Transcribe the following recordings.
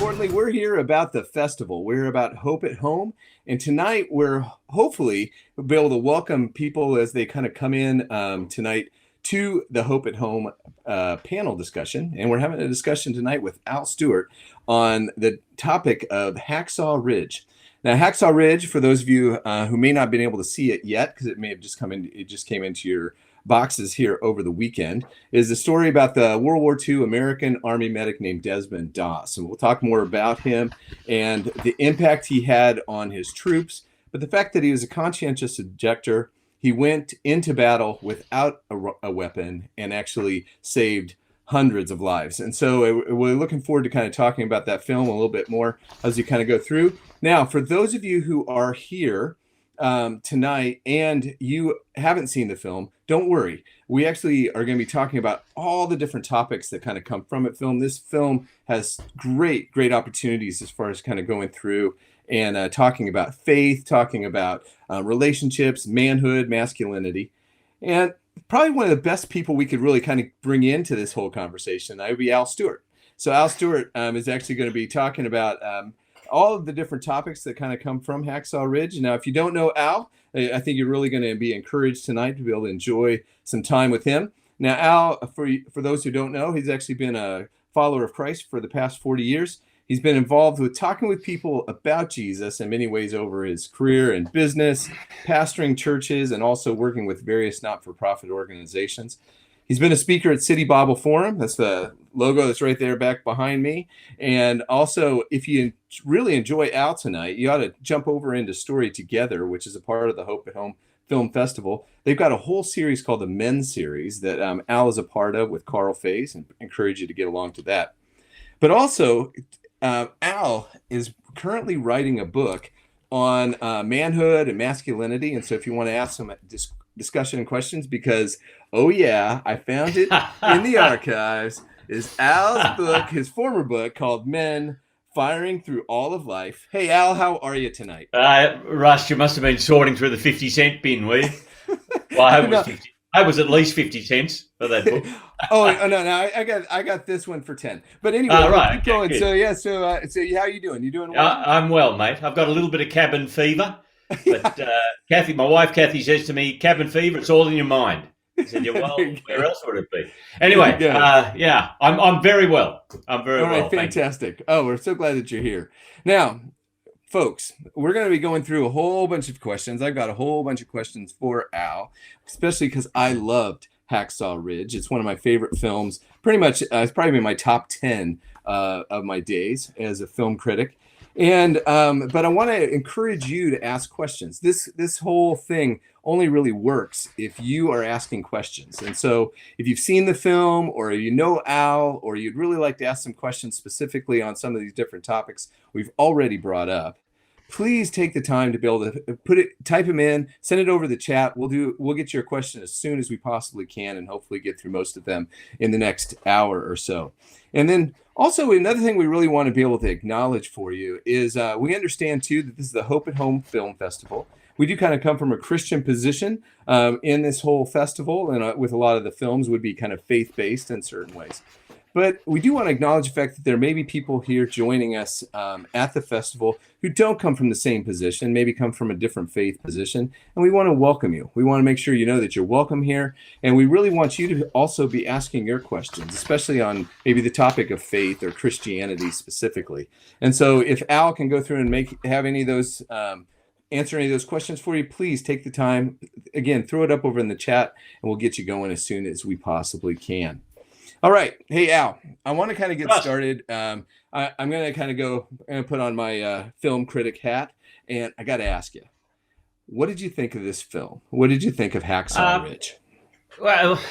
importantly, we're here about the festival. We're about Hope at Home. And tonight, we're hopefully be able to welcome people as they kind of come in tonight to the Hope at Home panel discussion. And we're having a discussion tonight with Al Stewart on the topic of Hacksaw Ridge. Now, Hacksaw Ridge, for those of you who may not have been able to see it yet, because it may have just come in, it just came into your boxes here over the weekend, is a story about the World War II American Army medic named Desmond Doss. And we'll talk more about him and the impact he had on his troops, but the fact that he was a conscientious objector. He went into battle without a weapon and actually saved hundreds of lives. And so we're looking forward to kind of talking about that film a little bit more as we kind of go through. Now, for those of you who are here tonight and you haven't seen the film, don't worry. We actually are going to be talking about all the different topics that kind of come from it. This film has great opportunities as far as kind of going through and talking about faith, talking about relationships, manhood, masculinity. And probably one of the best people we could really kind of bring into this whole conversation, that would be Al Stewart. So Al Stewart is actually going to be talking about all of the different topics that kind of come from Hacksaw Ridge. Now, if you don't know Al, I think you're really going to be encouraged tonight to be able to enjoy some time with him. Now, Al, for those who don't know, he's actually been a follower of Christ for the past 40 years. He's been involved with talking with people about Jesus in many ways over his career and business, pastoring churches, and also working with various not-for-profit organizations. He's been a speaker at City Bible Forum. That's the logo that's right there back behind me. And also, if you really enjoy Al tonight, you ought to jump over into Story Together, which is a part of the Hope at Home Film Festival. They've got a whole series called the Men's Series that Al is a part of with Carl Faze, and encourage you to get along to that. But also, Al is currently writing a book on manhood and masculinity. And so if you want to ask some discussion and questions, because, oh yeah, I found it in the archives, is Al's book, his former book called Men Firing Through All of Life. Hey, Al, how are you tonight? Russ, you must have been sorting through the 50-cent bin, were you? Well, I hope it was 50. I was at least 50 cents for that book. no, I got this one for 10. But anyway, right, keep going. Good. So how are you doing? You doing well? I'm well, mate. I've got a little bit of cabin fever, but Kathy, my wife Kathy, says to me, "Cabin fever, it's all in your mind." I said, "Yeah, well, where else would it be?" Anyway, yeah, I'm very well. I'm very well. All right, fantastic. Oh, we're so glad that you're here. Now, folks, we're going to be going through a whole bunch of questions. I've got a whole bunch of questions for Al, especially because I loved Hacksaw Ridge. It's one of my favorite films. Pretty much, it's probably in my top 10 of my days as a film critic. And but I want to encourage you to ask questions. This whole thing only really works if you are asking questions. And so if you've seen the film, or you know Al, or you'd really like to ask some questions specifically on some of these different topics we've already brought up, please take the time to be able to type them in, send it over the chat. We'll get your question as soon as we possibly can, and hopefully get through most of them in the next hour or so. And then also, another thing we really want to be able to acknowledge for you is we understand too that this is the Hope at Home Film Festival. We do kind of come from a Christian position in this whole festival, and with a lot of the films would be kind of faith-based in certain ways. But we do want to acknowledge the fact that there may be people here joining us at the festival who don't come from the same position, maybe come from a different faith position, and we want to welcome you. We want to make sure you know that you're welcome here, and we really want you to also be asking your questions, especially on maybe the topic of faith or Christianity specifically. And so if Al can go through and have any of those answer any of those questions for you, please take the time. Again, throw it up over in the chat, and we'll get you going as soon as we possibly can. All right. Hey, Al, I want to kind of get started. I'm going to kind of put on my film critic hat, and I got to ask you, what did you think of this film? What did you think of Hacksaw Ridge? Well,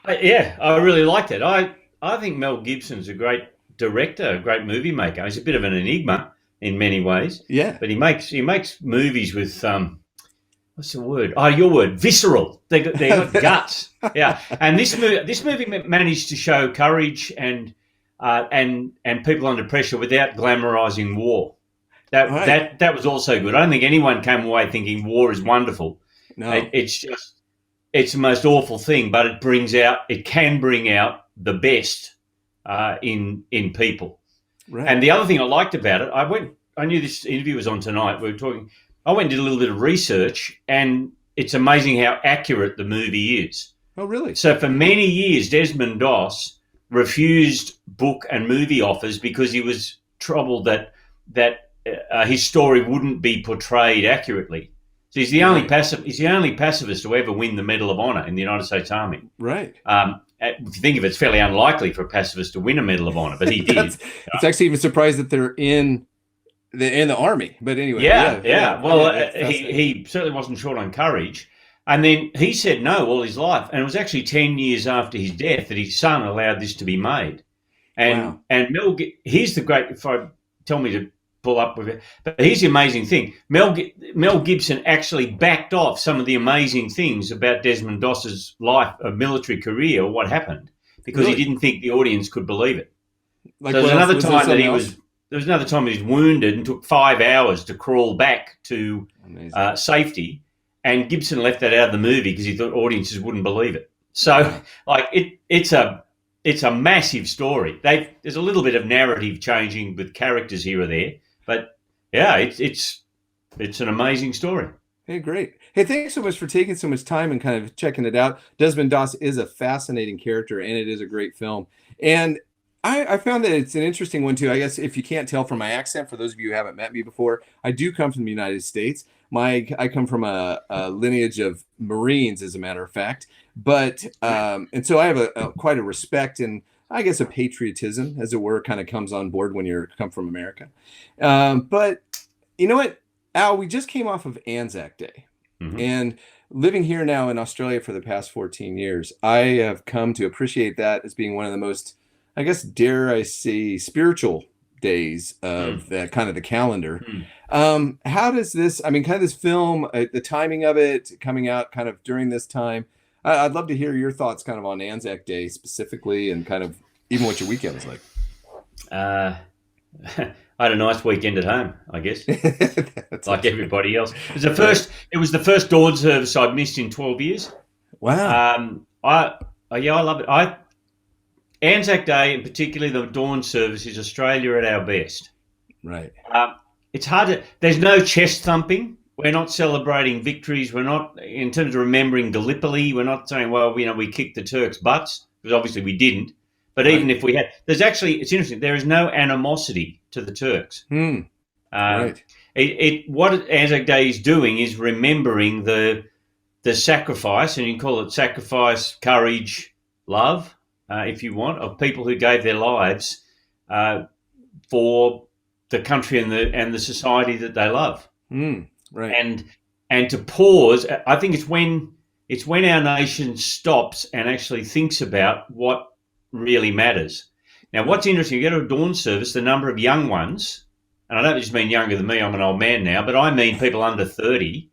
yeah, I really liked it. I think Mel Gibson's a great director, a great movie maker. He's a bit of an enigma in many ways. Yeah. But he makes movies with what's the word? Oh, your word, visceral. They got guts. Yeah. And this movie managed to show courage and people under pressure without glamorizing war. That was also good. I don't think anyone came away thinking war is wonderful. No. It's the most awful thing, but it can bring out the best in people. Right. And the other thing I liked about it, I knew this interview was on tonight. We were talking. I went and did a little bit of research, and it's amazing how accurate the movie is. Oh, really? So for many years, Desmond Doss refused book and movie offers because he was troubled that his story wouldn't be portrayed accurately. So he's the only pacifist to ever win the Medal of Honor in the United States Army. Right. If you think of it, it's fairly unlikely for a pacifist to win a Medal of Honor, but he did. It's actually even surprised that they're in the Army. But anyway. Yeah. Well, he certainly wasn't short on courage. And then he said no all his life. And it was actually 10 years after his death that his son allowed this to be made. And here's the great, if I tell me to pull up with it, but here's the amazing thing. Mel Gibson actually backed off some of the amazing things about Desmond Doss's life, a military career, or what happened, because he didn't think the audience could believe it. Like, so there was another time that he was wounded and took 5 hours to crawl back to safety. And Gibson left that out of the movie because he thought audiences wouldn't believe it. So, it's a massive story. There's a little bit of narrative changing with characters here or there, but yeah, it's an amazing story. Hey, great. Hey, thanks so much for taking so much time and kind of checking it out. Desmond Doss is a fascinating character, and it is a great film. And I found that it's an interesting one too. I guess if you can't tell from my accent, for those of you who haven't met me before, I do come from the United States. I come from a lineage of Marines, as a matter of fact. But and so I have quite a respect and I guess a patriotism, as it were, kind of comes on board when you come from America. But you know what, Al? We just came off of Anzac Day, and living here now in Australia for the past 14 years, I have come to appreciate that as being one of the most, I guess, dare I say, spiritual days of that kind of the calendar. How does this, I mean, kind of this film, the timing of it coming out kind of during this time, I'd love to hear your thoughts kind of on Anzac Day specifically and kind of even what your weekend was like. I had a nice weekend at home, I guess, like everybody else. It was the first dawn service I'd missed in 12 years. Wow. I love it. Anzac Day, and particularly the dawn service, is Australia at our best. Right. It's hard to. There's no chest thumping. We're not celebrating victories. We're not, in terms of remembering Gallipoli. We're not saying, well, we kicked the Turks' butts, because obviously we didn't. But even if we had, there's actually, it's interesting. There is no animosity to the Turks. Right. What Anzac Day is doing is remembering the sacrifice, and you can call it sacrifice, courage, love, if you want, of people who gave their lives for the country and the society that they love. Right. And to pause, I think it's when our nation stops and actually thinks about what really matters. Now, what's interesting, you go to a dawn service, the number of young ones, and I don't just mean younger than me, I'm an old man now, but I mean people under 30.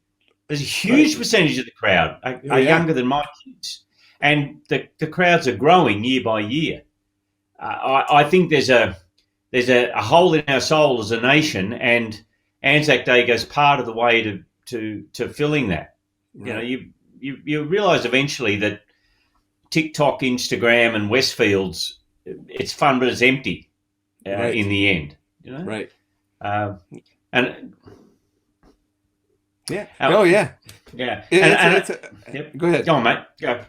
There's a huge percentage of the crowd are younger than my kids. And the crowds are growing year by year. I think there's a hole in our soul as a nation, and Anzac Day goes part of the way to filling that. Right. You realise eventually that TikTok, Instagram, and Westfields, it's fun, but it's empty in the end. Right. And yeah. Yeah. Go ahead. Go on, mate. Go.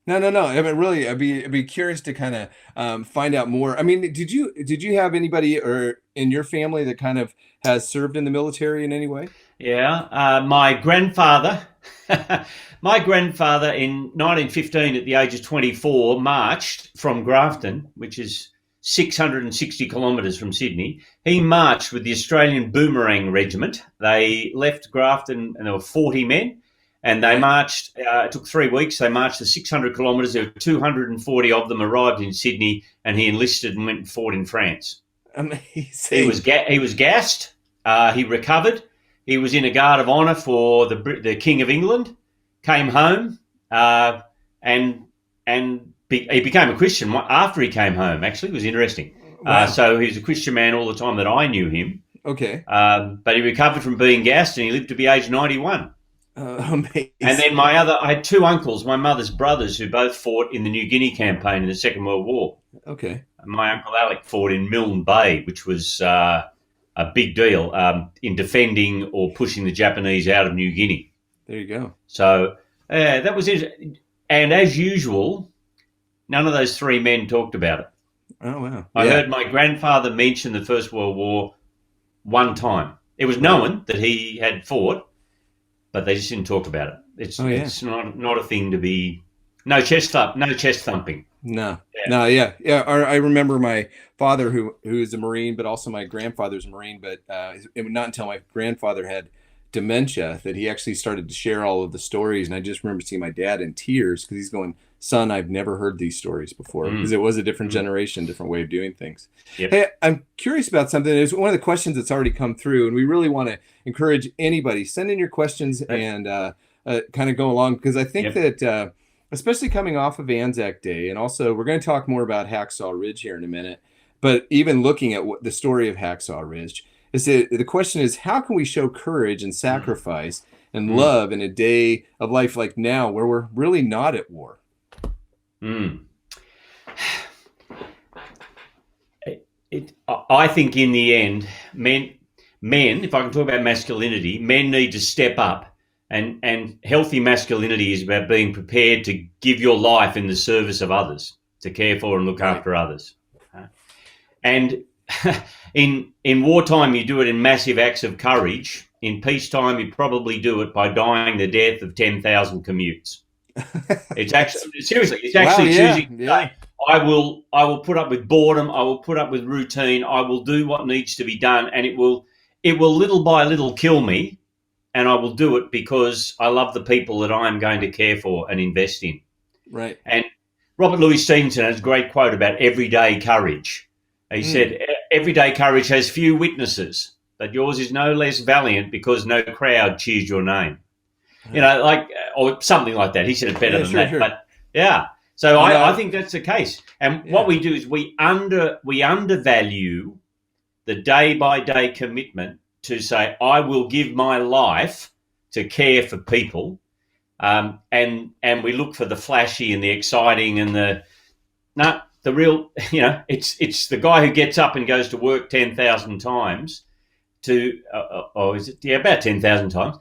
No. I mean, really, I'd be curious to kind of find out more. I mean, did you have anybody or in your family that kind of has served in the military in any way? Yeah, my grandfather in 1915 at the age of 24 marched from Grafton, which is 660 kilometres from Sydney. He marched with the Australian Boomerang Regiment. They left Grafton and there were 40 men. And they marched, it took 3 weeks, they marched the 600 kilometres. There were 240 of them arrived in Sydney, and he enlisted and went and fought in France. Amazing. He was gassed. He recovered. He was in a guard of honour for the King of England, came home, and he became a Christian after he came home, actually. It was interesting. Wow. So he was a Christian man all the time that I knew him. Okay. But he recovered from being gassed, and he lived to be age 91. Amazing. And then I had two uncles, my mother's brothers, who both fought in the New Guinea campaign in the Second World War. Okay. And my uncle Alec fought in Milne Bay, which was a big deal in defending or pushing the Japanese out of New Guinea. There you go. So that was it. And as usual, none of those three men talked about it. Oh, wow. I heard my grandfather mention the First World War one time. It was known that he had fought, but they just didn't talk about it. It's not a thing to be. No chest thumping. No. Yeah. I remember my father, who is a Marine, but also my grandfather's a Marine. But it was not until my grandfather had dementia that he actually started to share all of the stories. And I just remember seeing my dad in tears because he's going, "Son, I've never heard these stories before," because it was a different generation, different way of doing things. Yep. Hey, I'm curious about something. It's one of the questions that's already come through, and we really want to encourage anybody, send in your questions and kind of go along, because I think that especially coming off of Anzac Day, and also we're going to talk more about Hacksaw Ridge here in a minute, but even looking at the story of Hacksaw Ridge, the question is, how can we show courage and sacrifice and love in a day of life like now where we're really not at war? I think in the end, men, if I can talk about masculinity, men need to step up, and healthy masculinity is about being prepared to give your life in the service of others, to care for and look after others. And in wartime, you do it in massive acts of courage. In peacetime, you probably do it by dying the death of 10,000 commutes. It's actually choosing to say, I will put up with boredom, I will put up with routine, I will do what needs to be done, and it will little by little kill me, and I will do it because I love the people that I am going to care for and invest in. Right. And Robert Louis Stevenson has a great quote about everyday courage. He said, "Everyday courage has few witnesses, but yours is no less valiant because no crowd cheers your name." Or something like that. He said it better than that. Sure. But so I think that's the case. And what we do is we undervalue the day by day commitment to say, I will give my life to care for people, and we look for the flashy and the exciting and the real. It's the guy who gets up and goes to work 10,000 times about 10,000 times.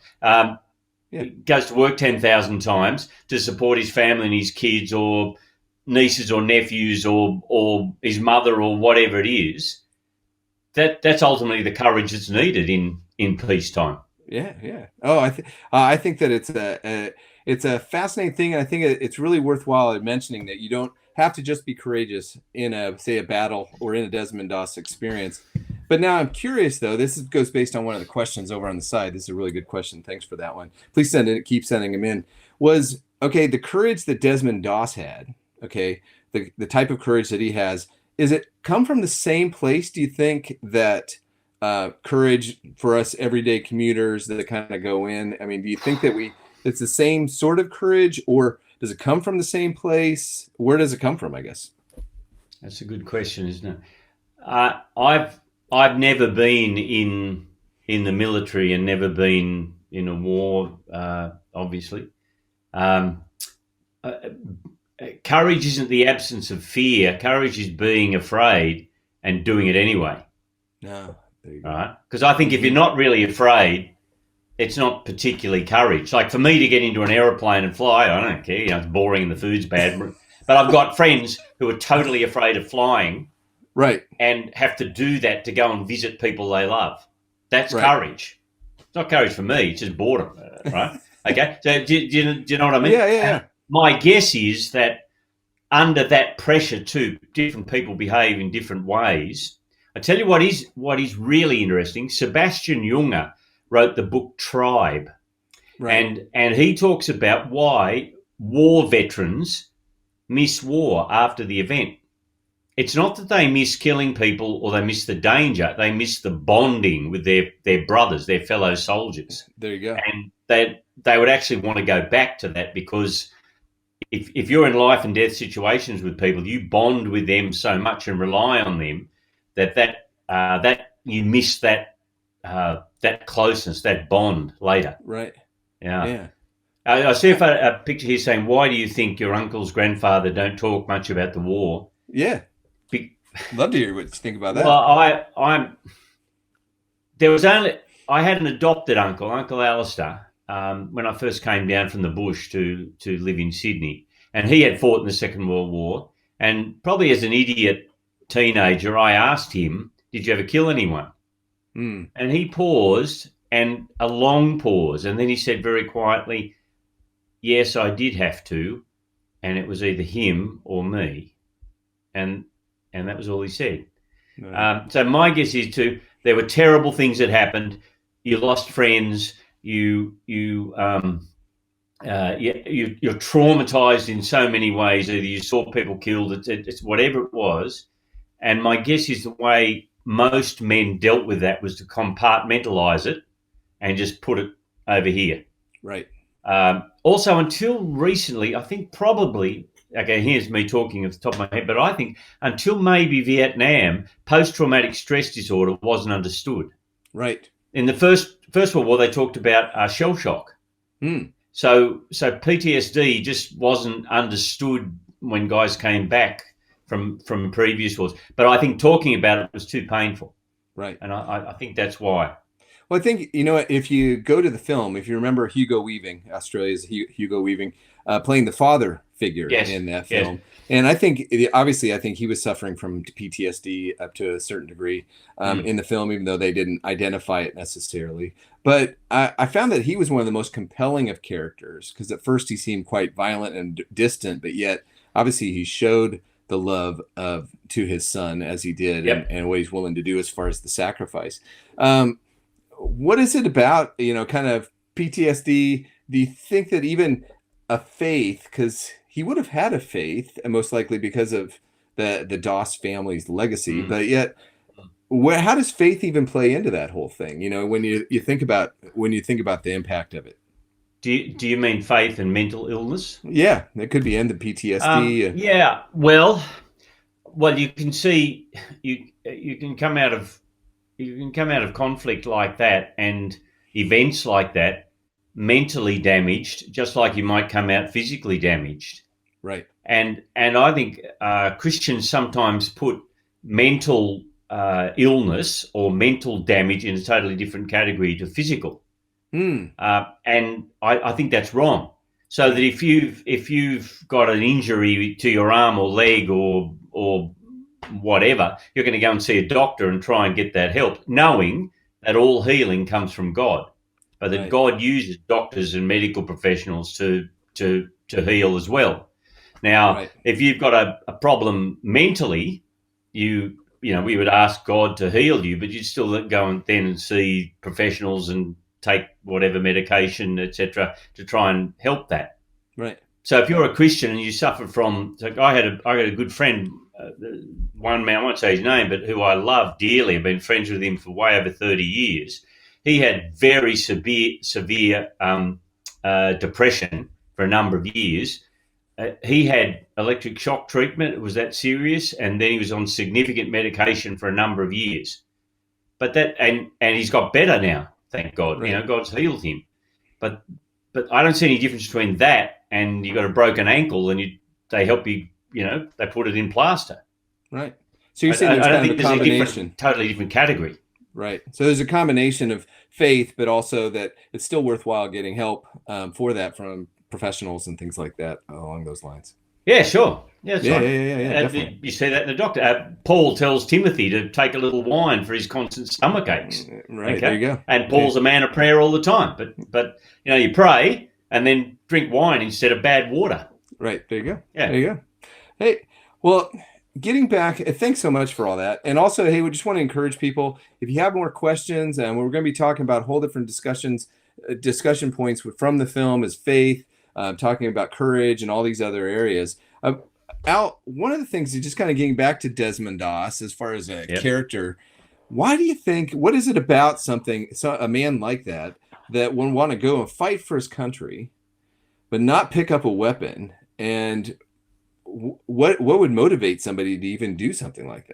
Goes to work 10,000 times to support his family and his kids or nieces or nephews or his mother or whatever it is. That's ultimately the courage that's needed in peacetime. Yeah. Oh, I think that it's a fascinating thing, and I think it's really worthwhile mentioning that you don't have to just be courageous in a battle or in a Desmond Doss experience. But now I'm curious, though. This goes based on one of the questions over on the side. This is a really good question. Thanks for that one. Please keep sending them in. The courage that Desmond Doss had, the type of courage that he has, is it come from the same place, do you think, that courage for us everyday commuters that kind of go in? I mean, do you think that it's the same sort of courage, or does it come from the same place? Where does it come from, I guess? That's a good question, isn't it? I've never been in the military and never been in a war, obviously. Courage isn't the absence of fear. Courage is being afraid and doing it anyway. No, there you go. Right? Because I think if you're not really afraid, it's not particularly courage. Like for me to get into an aeroplane and fly, I don't care. It's boring and the food's bad. But I've got friends who are totally afraid of flying. Right. And have to do that to go and visit people they love. That's courage. It's not courage for me. It's just boredom, right? Okay. So do you know what I mean? Yeah. My guess is that under that pressure too, different people behave in different ways. I tell you what is really interesting. Sebastian Junger wrote the book Tribe. Right. And he talks about why war veterans miss war after the event. It's not that they miss killing people or they miss the danger. They miss the bonding with their brothers, their fellow soldiers. There you go. And they would actually want to go back to that, because if you're in life and death situations with people, you bond with them so much and rely on them that you miss that closeness, that bond later. Right. Yeah. Yeah. I see a picture here saying, "Why do you think your uncle's grandfather don't talk much about the war?" Yeah. Be- Love to hear what you think about well, that. I had an adopted uncle, Uncle Alistair, when I first came down from the bush to live in Sydney, and he had fought in the Second World War. And probably as an idiot teenager, I asked him, "Did you ever kill anyone?" Mm. And he paused, and a long pause, and then he said very quietly, "Yes, I did have to, and it was either him or me." And that was all he said. Right. So my guess is there were terrible things that happened. You lost friends. You're traumatized in so many ways. Either you saw people killed, it's whatever it was. And my guess is the way most men dealt with that was to compartmentalize it and just put it over here. Right. Also, until recently, I think probably, okay, here's me talking off the top of my head, but I think until maybe Vietnam, post-traumatic stress disorder wasn't understood. Right. In the First World War, they talked about shell shock. Mm. So PTSD just wasn't understood when guys came back from previous wars. But I think talking about it was too painful. Right. And I think that's why. Well, I think, if you go to the film, if you remember Hugo Weaving, Australia's Hugo Weaving, playing the father figure in that film. Yes. And I think, obviously, I think he was suffering from PTSD up to a certain degree in the film, even though they didn't identify it necessarily. But I found that he was one of the most compelling of characters, because at first he seemed quite violent and distant, but yet obviously he showed the love to his son as he did, and what he's willing to do as far as the sacrifice. What is it about, kind of PTSD? Do you think that even a faith, because he would have had a faith, and most likely because of the Doss family's legacy, but yet, how does faith even play into that whole thing? When you think about the impact of it. Do you mean faith and mental illness? Yeah, it could be in the PTSD. Yeah. Well, you can see you can come out of conflict like that and events like that mentally damaged, just like you might come out physically damaged. Right. And I think Christians sometimes put mental illness or mental damage in a totally different category to physical. And I think that's wrong. So that if you've got an injury to your arm or leg or whatever, you're going to go and see a doctor and try and get that help, knowing that all healing comes from God, but that God uses doctors and medical professionals to heal as well. Now, if you've got a problem mentally, we would ask God to heal you, but you'd still go and then see professionals and take whatever medication, etc., to try and help that. Right. So if you're a Christian and you suffer from, I had a good friend, one man, I won't say his name, but who I love dearly. I've been friends with him for way over 30 years. He had very severe depression for a number of years. He had electric shock treatment. It was that serious. And then he was on significant medication for a number of years. But and he's got better now, thank God. Right. God's healed him. But I don't see any difference between that and you've got a broken ankle and they help you, they put it in plaster. Right. So you're saying there's kind of a combination. Totally different category. Right. So there's a combination of faith, but also that it's still worthwhile getting help for that from professionals and things like that along those lines. Yeah, sure. Yeah, definitely. You see that in the doctor. Paul tells Timothy to take a little wine for his constant stomach aches. Right, okay? There you go. And Paul's a man of prayer all the time. But you pray and then drink wine instead of bad water. Right, there you go. Yeah. There you go. Hey, well, getting back, thanks so much for all that. And also, hey, we just want to encourage people, if you have more questions, and we're going to be talking about whole different discussion points from the film is faith, talking about courage and all these other areas. Al, one of the things, just kind of getting back to Desmond Doss as far as a character, why do you think, what is it about a man like that would want to go and fight for his country, but not pick up a weapon? And what would motivate somebody to even do something like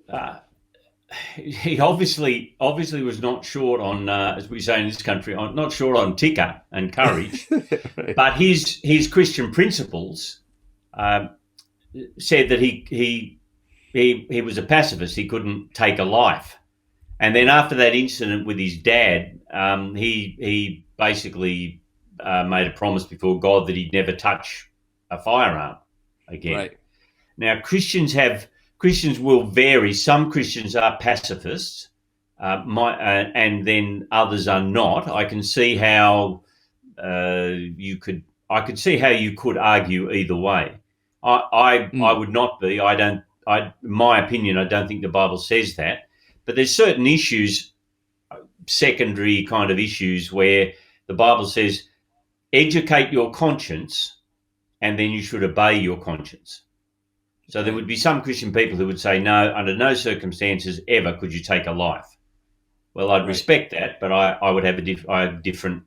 that? he obviously was not short on, as we say in this country, not short on ticker and courage, Right. but his Christian principles said that he was a pacifist. He couldn't take a life, and then after that incident with his dad, he basically made a promise before God that he'd never touch a firearm again. Right. Now, Christians will vary. Some Christians are pacifists, and then others are not. I can see how I could see how you could argue either way. I would not be. In my opinion, I don't think the Bible says that. But there's certain issues, secondary kind of issues, where the Bible says, educate your conscience, and then you should obey your conscience. So there would be some Christian people who would say, no, under no circumstances ever could you take a life. Well, I'd respect that, but I would have a different.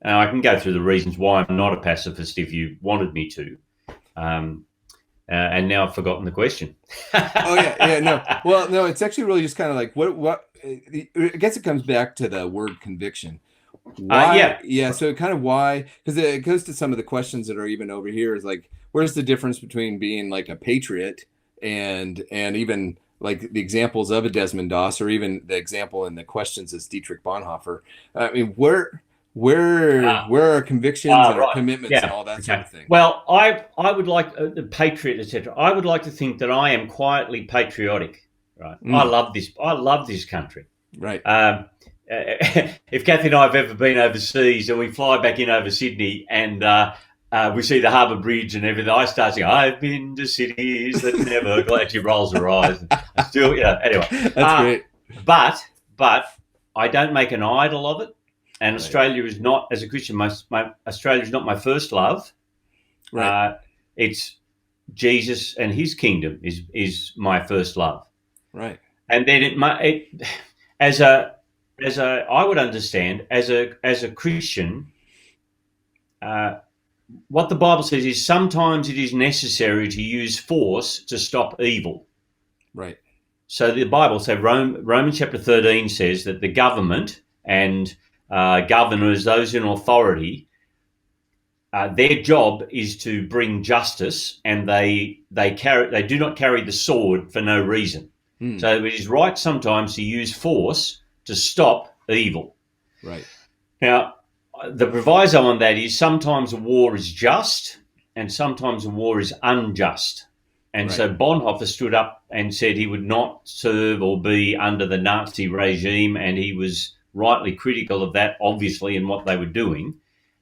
I can go through the reasons why I'm not a pacifist if you wanted me to. And now I've forgotten the question. Oh yeah, no. Well, no, it's actually really just kind of like what. I guess it comes back to the word conviction. Why? Yeah. So kind of why? Because it goes to some of the questions that are even over here. Is like, where's the difference between being like a patriot and even like the examples of a Desmond Doss, or even the example in the questions as Dietrich Bonhoeffer? I mean, where are convictions and our commitments and all that sort of thing? Well, I would like the patriot, etc. I would like to think that I am quietly patriotic. Right. I love this. I love this country. Right. If Kathy and I have ever been overseas and we fly back in over Sydney and we see the Harbour Bridge and everything, I start saying, I've been to cities that never. Glad she rolls her eyes. Still, anyway. That's great. But I don't make an idol of it. And Australia is not, as a Christian, Australia is not my first love. Right. It's Jesus and his kingdom is my first love. Right. And then I would understand as a Christian, what the Bible says is sometimes it is necessary to use force to stop evil. Right. So the Bible, Romans chapter 13 says that the government and governors, those in authority, their job is to bring justice, and they do not carry the sword for no reason. So it is right sometimes to use force to stop evil. Right. Now, the proviso on that is sometimes a war is just and sometimes a war is unjust. And so Bonhoeffer stood up and said he would not serve or be under the Nazi regime, and he was rightly critical of that, obviously, in what they were doing.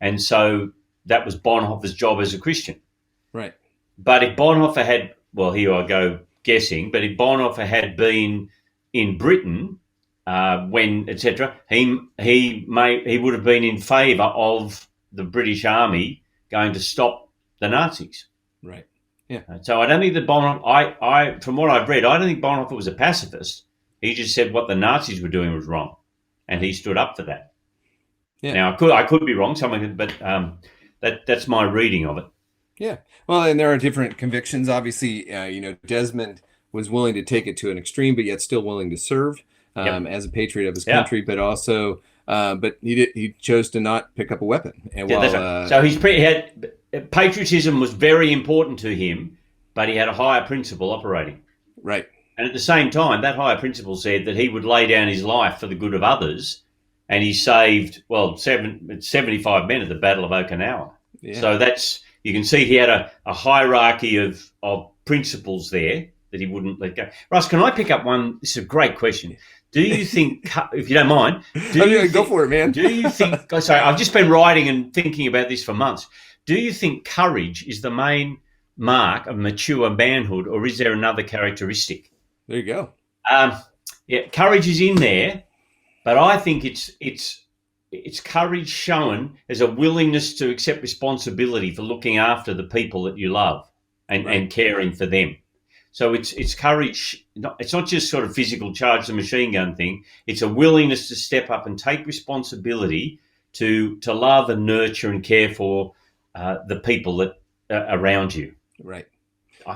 And so that was Bonhoeffer's job as a Christian. Right. But if Bonhoeffer had, well, here I go guessing, but if Bonhoeffer had been in Britain when, etc., he would have been in favour of the British Army going to stop the Nazis. Right. Yeah. So I don't think that Bonhoeffer, from what I've read, I don't think Bonhoeffer was a pacifist. He just said what the Nazis were doing was wrong, and he stood up for that. Yeah. Now I could be wrong, but that's my reading of it. Yeah. Well, and there are different convictions. Obviously, Desmond was willing to take it to an extreme, but yet still willing to serve as a patriot of his country. But also, but he chose to not pick up a weapon. And so patriotism was very important to him, but he had a higher principle operating. Right. And at the same time, that higher principle said that he would lay down his life for the good of others, and he saved 75 men at the Battle of Okinawa. Yeah. So you can see he had a hierarchy of principles there that he wouldn't let go. Russ, can I pick up one? This is a great question. Do you think, if you don't mind, go for it, man. Do you think? Sorry, I've just been writing and thinking about this for months. Do you think courage is the main mark of mature manhood, or is there another characteristic? There you go. Courage is in there, but I think it's courage shown as a willingness to accept responsibility for looking after the people that you love and caring for them. So it's courage. It's not just sort of physical charge the machine gun thing. It's a willingness to step up and take responsibility to love and nurture and care for the people that are around you. Right.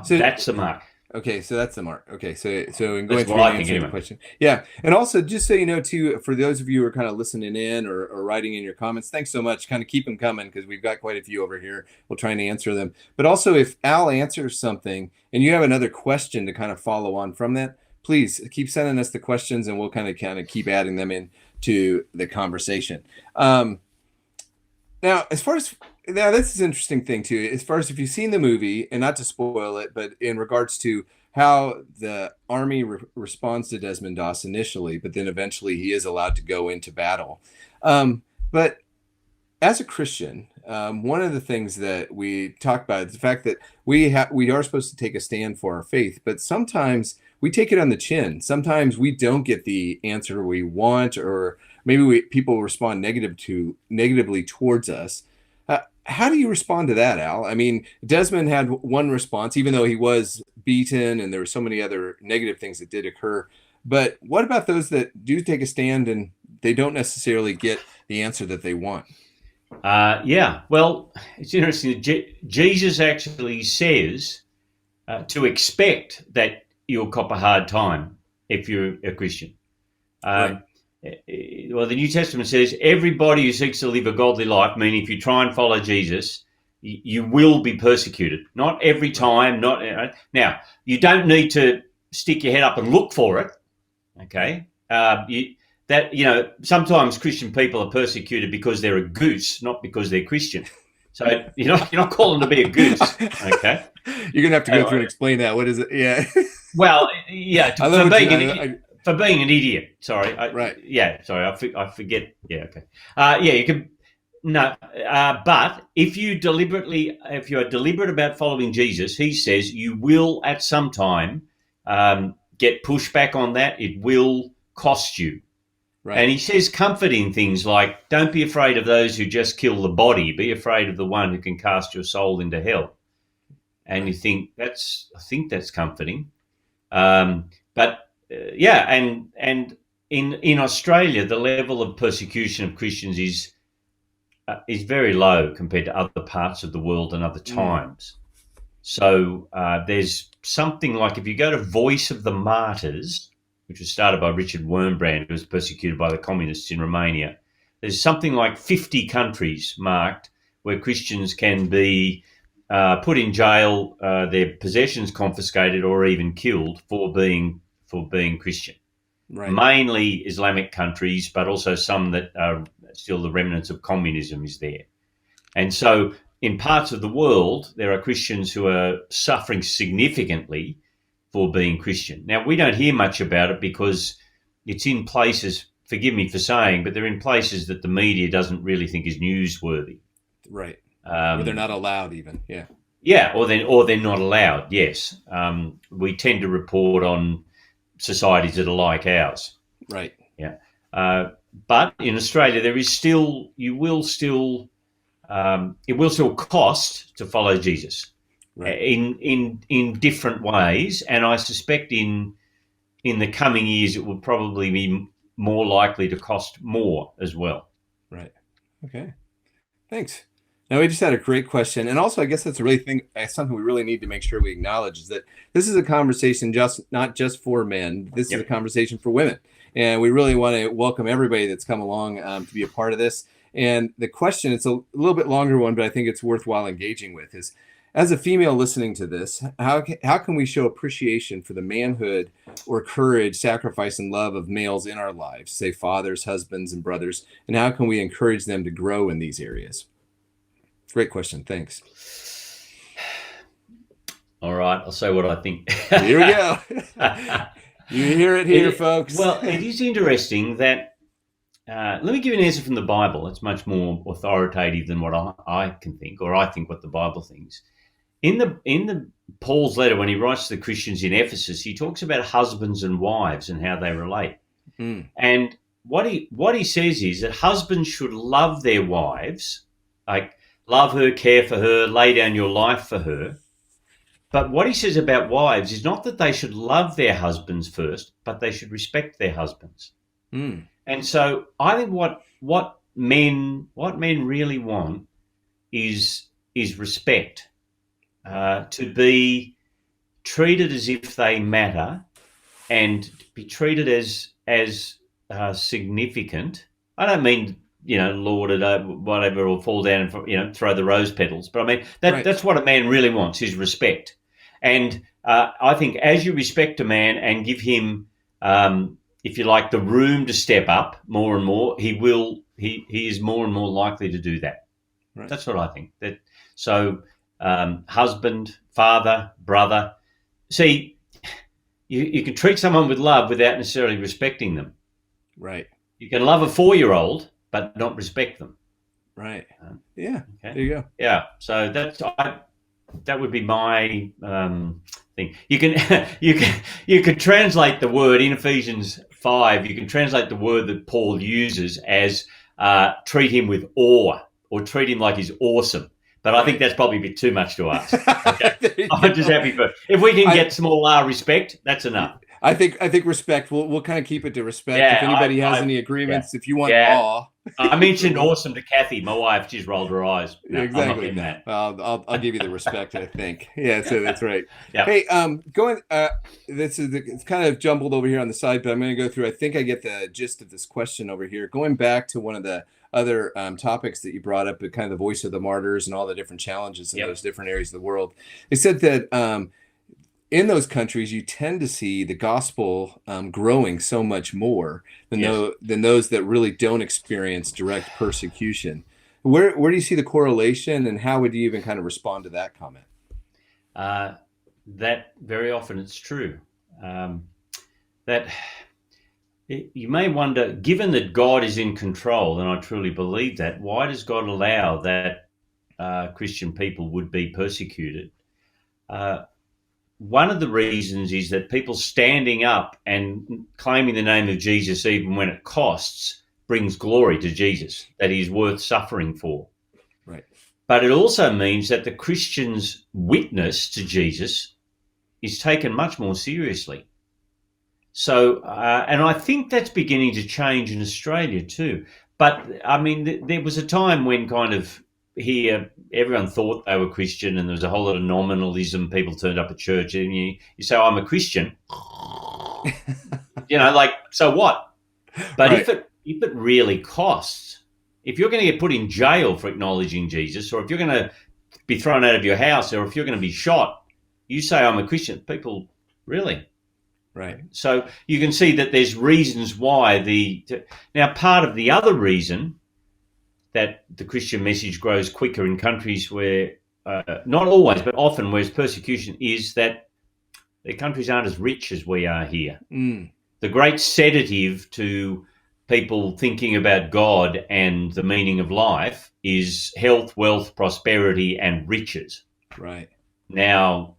So that's the mark. Okay, so that's the mark. Okay, so in That's going what through and I think, answering the anyway. question, yeah, and also just so you know too, for those of you who are kind of listening in or writing in your comments, thanks so much. Kind of keep them coming because we've got quite a few over here. We'll try and answer them. But also, if Al answers something and you have another question to kind of follow on from that, please keep sending us the questions, and we'll kind of keep adding them in to the conversation. Now, this is an interesting thing too. As far as if you've seen the movie, and not to spoil it, but in regards to how the army responds to Desmond Doss initially, but then eventually he is allowed to go into battle. But as a Christian, one of the things that we talk about is the fact that we are supposed to take a stand for our faith, but sometimes we take it on the chin. Sometimes we don't get the answer we want, or maybe people respond negatively towards us. How do you respond to that, Al? I mean, Desmond had one response, even though he was beaten, and there were so many other negative things that did occur. But what about those that do take a stand and they don't necessarily get the answer that they want? Yeah, well, it's interesting. Jesus actually says to expect that you'll cop a hard time if you're a Christian. Right. Well, the New Testament says everybody who seeks to live a godly life, meaning if you try and follow Jesus, you will be persecuted. Not every time. Not now. You don't need to stick your head up and look for it. Okay. Sometimes Christian people are persecuted because they're a goose, not because they're Christian. So you're not calling to be a goose. Okay. You're gonna have to go through and explain that. What is it? Yeah. Well, yeah, I love for being an idiot. Sorry. Right. Yeah. Sorry. I forget. Yeah. Okay. Yeah. You can. No. But if you are deliberate about following Jesus, he says you will at some time get pushback on that. It will cost you. Right. And he says comforting things like, "Don't be afraid of those who just kill the body. Be afraid of the one who can cast your soul into hell." And you think I think that's comforting. But yeah, and in Australia, the level of persecution of Christians is very low compared to other parts of the world and other times. So there's something like, if you go to Voice of the Martyrs, which was started by Richard Wurmbrand, who was persecuted by the communists in Romania, there's something like 50 countries marked where Christians can be put in jail, their possessions confiscated, or even killed for being Christian. Right. Mainly Islamic countries, but also some that are still the remnants of communism is there. And so in parts of the world, there are Christians who are suffering significantly for being Christian. Now, we don't hear much about it because it's in places, forgive me for saying, but they're in places that the media doesn't really think is newsworthy. Right. Or they're not allowed even. Yeah. Yeah, or they're not allowed, yes. We tend to report on societies that are like ours. Right. Yeah. But in Australia, there is still, it will still cost to follow Jesus. Right. In different ways, and I suspect in the coming years it will probably be more likely to cost more as well. Right. Okay. Thanks. Now, we just had a great question, and also I guess that's something we really need to make sure we acknowledge, is that this is a conversation not just for men. This is a conversation for women, and we really want to welcome everybody that's come along to be a part of this. And the question, it's a little bit longer one, but I think it's worthwhile engaging with, is, as a female listening to this, how can we show appreciation for the manhood or courage, sacrifice, and love of males in our lives, say fathers, husbands, and brothers, and how can we encourage them to grow in these areas? Great question. Thanks. All right, I'll say what I think. Here we go. You hear it here, folks. Well, it is interesting that, let me give you an answer from the Bible. It's much more authoritative than what I can think, or I think what the Bible thinks. In the Paul's letter, when he writes to the Christians in Ephesus, he talks about husbands and wives and how they relate. And what he says is that husbands should love their wives, like love her, care for her, lay down your life for her. But what he says about wives is not that they should love their husbands first, but they should respect their husbands. And so I think what men really want is respect. To be treated as if they matter and be treated as significant. I don't mean, lauded whatever, or fall down and throw the rose petals, but I mean that's what a man really wants, is respect. And I think as you respect a man and give him, if you like, the room to step up more and more, he is more and more likely to do that. Right. That's what I think. So husband, father, brother. See, you can treat someone with love without necessarily respecting them. Right. You can love a 4-year-old but not respect them. Right. Yeah. Okay. There you go. Yeah. So that would be my thing. You can translate the word in Ephesians 5. You can translate the word that Paul uses as treat him with awe, or treat him like he's awesome. But I think that's probably a bit too much to ask. Okay? I'm just happy if we can get small respect, that's enough. I think respect. We'll kind of keep it to respect. Yeah, if anybody has any agreements, if you want awe. I mentioned awesome to Kathy, my wife. She's rolled her eyes. No, exactly. I'm not that. I'll give you the respect, I think. Yeah, so that's right. Yep. Hey, it's kind of jumbled over here on the side, but I'm going to go through. I think I get the gist of this question over here. Going back to one of the other topics that you brought up, kind of the voice of the martyrs and all the different challenges in those different areas of the world. They said that in those countries, you tend to see the gospel growing so much more than those that really don't experience direct persecution. Where do you see the correlation, and how would you even kind of respond to that comment? That very often it's true. That you may wonder, given that God is in control, and I truly believe that, why does God allow that Christian people would be persecuted? One of the reasons is that people standing up and claiming the name of Jesus, even when it costs, brings glory to Jesus, that he's worth suffering for. Right. But it also means that the Christian's witness to Jesus is taken much more seriously. So, and I think that's beginning to change in Australia too. But, I mean, there was a time when kind of here everyone thought they were Christian, and there was a whole lot of nominalism. People turned up at church and you say, I'm a Christian. Like, so what? But if it really costs, if you're going to get put in jail for acknowledging Jesus, or if you're going to be thrown out of your house, or if you're going to be shot, you say, I'm a Christian. People, really? Right. So you can see that there's reasons why now part of the other reason that the Christian message grows quicker in countries where, not always, but often where persecution is, that their countries aren't as rich as we are here. Mm. The great sedative to people thinking about God and the meaning of life is health, wealth, prosperity, and riches. Right. Now,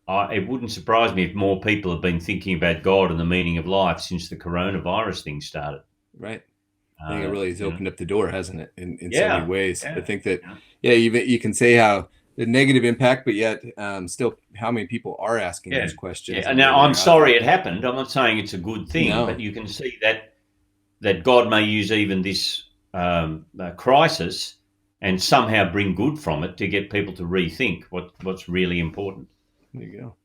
it wouldn't surprise me if more people have been thinking about God and the meaning of life since the coronavirus thing started. Right. I think it really has opened up the door, hasn't it, in so many ways. I think that, you can say how the negative impact, but yet still how many people are asking those questions. Yeah. Now, I'm sorry it happened. I'm not saying it's a good thing, but you can see that God may use even this crisis and somehow bring good from it to get people to rethink what's really important. There you go.